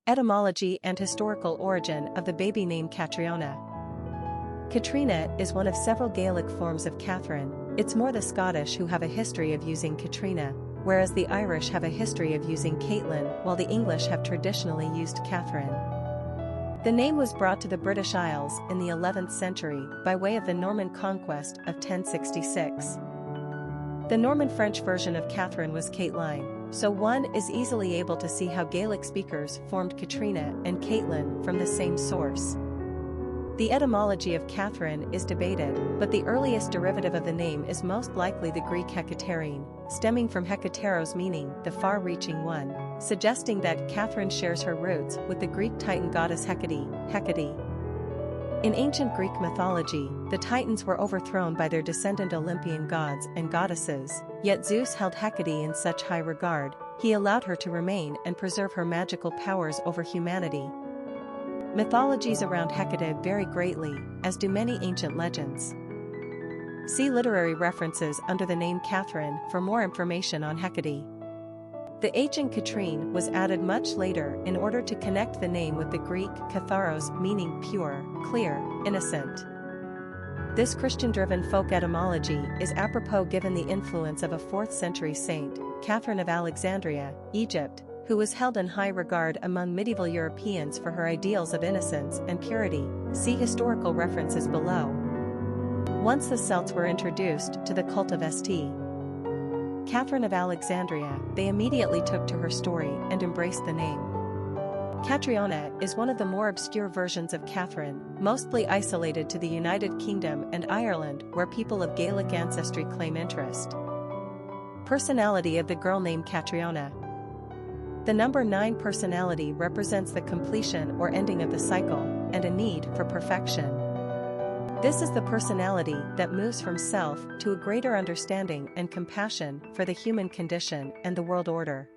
Etymology and historical origin of the baby name Catriona. Caitrìona is one of several Gaelic forms of Katherine. It's more the Scottish who have a history of using Catriona, whereas the Irish have a history of using Caitlín, while the English have traditionally used Katherine. The name was brought to the British Isles in the 11th century by way of the Norman Conquest of 1066. The Norman French version of Katherine was Caitlín, so one is easily able to see how Gaelic speakers formed Catriona and Caitlín from the same source. The etymology of Katherine is debated, but the earliest derivative of the name is most likely the Greek Hekaterine, stemming from Hekateros meaning the far-reaching one, suggesting that Katherine shares her roots with the Greek Titan goddess Hecate. In ancient Greek mythology, the Titans were overthrown by their descendant Olympian gods and goddesses, yet Zeus held Hecate in such high regard, he allowed her to remain and preserve her magical powers over humanity. Mythologies around Hecate vary greatly, as do many ancient legends. See literary references under the name Katherine for more information on Hecate. The H in Katherine was added much later in order to connect the name with the Greek katharos meaning pure, clear, innocent. This Christian-driven folk etymology is apropos given the influence of a 4th century saint, Catherine of Alexandria, Egypt, who was held in high regard among medieval Europeans for her ideals of innocence and purity. See historical references below. Once the Celts were introduced to the cult of St. Catherine of Alexandria, they immediately took to her story and embraced the name. Catriona is one of the more obscure versions of Katherine, mostly isolated to the United Kingdom and Ireland, where people of Gaelic ancestry claim interest. Personality of the girl named Catriona. The number 9 personality represents the completion or ending of the cycle, and a need for perfection. This is the personality that moves from self to a greater understanding and compassion for the human condition and the world order.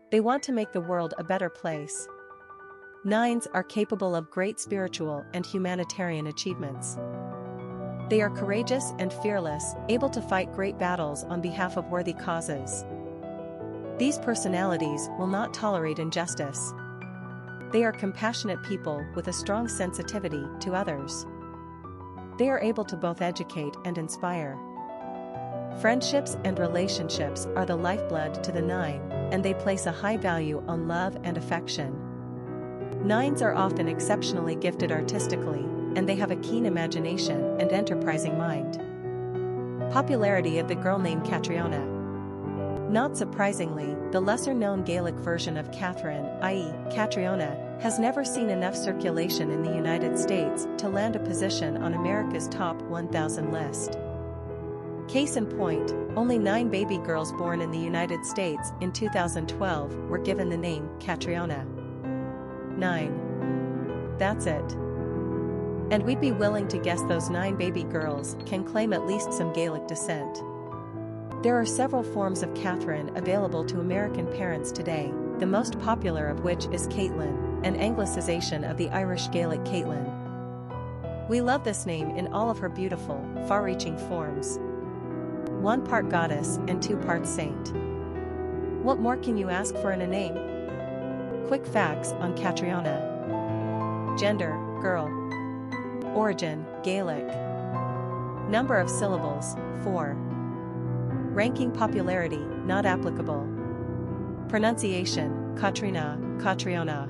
They want to make the world a better place. 9s are capable of great spiritual and humanitarian achievements. They are courageous and fearless, able to fight great battles on behalf of worthy causes. These personalities will not tolerate injustice. They are compassionate people with a strong sensitivity to others. They are able to both educate and inspire. Friendships and relationships are the lifeblood to the 9, and they place a high value on love and affection. 9s are often exceptionally gifted artistically, and they have a keen imagination and enterprising mind. Popularity of the girl named Catriona. Not surprisingly, the lesser-known Gaelic version of Katherine, i.e., Catriona, has never seen enough circulation in the United States to land a position on America's top 1,000 list. Case in point, only 9 baby girls born in the United States in 2012 were given the name Catriona. 9. That's it. And we'd be willing to guess those 9 baby girls can claim at least some Gaelic descent. There are several forms of Katherine available to American parents today, the most popular of which is Caitlín, an anglicization of the Irish Gaelic Caitlin. We love this name in all of her beautiful, far-reaching forms. 1 part goddess and 2 parts saint. What more can you ask for in a name? Quick facts on Catriona. Gender, girl. Origin, Gaelic. Number of syllables, 4. Ranking popularity, not applicable. Pronunciation, Catriona, Catriona.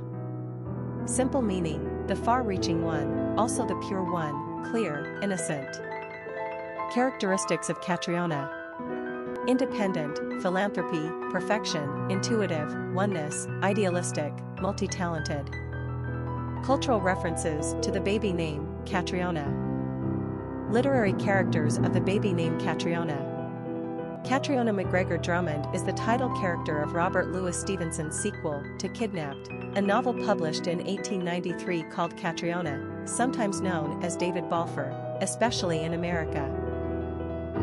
Simple meaning, the far-reaching one, also the pure one, clear, innocent. Characteristics of Catriona. Independent, philanthropy, perfection, intuitive, oneness, idealistic, multi-talented. Cultural references to the baby name, Catriona. Literary characters of the baby name Catriona. Catriona McGregor Drummond is the title character of Robert Louis Stevenson's sequel to Kidnapped, a novel published in 1893 called Catriona, sometimes known as David Balfour, especially in America.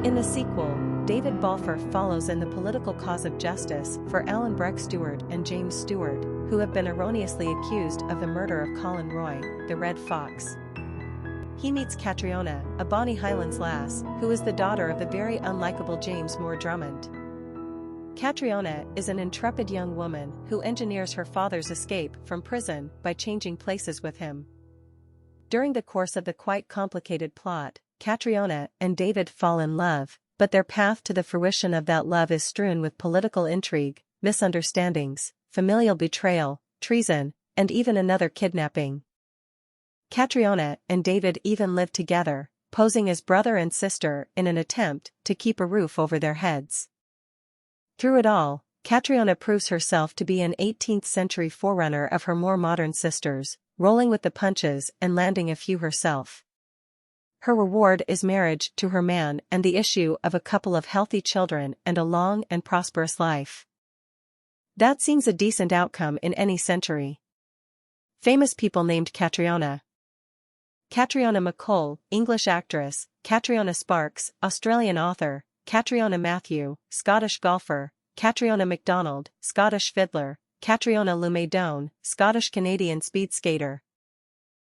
In the sequel, David Balfour follows in the political cause of justice for Alan Breck Stewart and James Stewart, who have been erroneously accused of the murder of Colin Roy, the Red Fox. He meets Catriona, a bonny Highlands lass, who is the daughter of the very unlikable James Moore Drummond. Catriona is an intrepid young woman who engineers her father's escape from prison by changing places with him. During the course of the quite complicated plot, Catriona and David fall in love, but their path to the fruition of that love is strewn with political intrigue, misunderstandings, familial betrayal, treason, and even another kidnapping. Catriona and David even live together, posing as brother and sister in an attempt to keep a roof over their heads. Through it all, Catriona proves herself to be an 18th-century forerunner of her more modern sisters, rolling with the punches and landing a few herself. Her reward is marriage to her man and the issue of a couple of healthy children and a long and prosperous life. That seems a decent outcome in any century. Famous people named Catriona: Catriona MacColl, English actress; Catriona Sparks, Australian author; Catriona Matthew, Scottish golfer; Catriona MacDonald, Scottish fiddler; Catriona Lumaydon, Scottish-Canadian speed skater.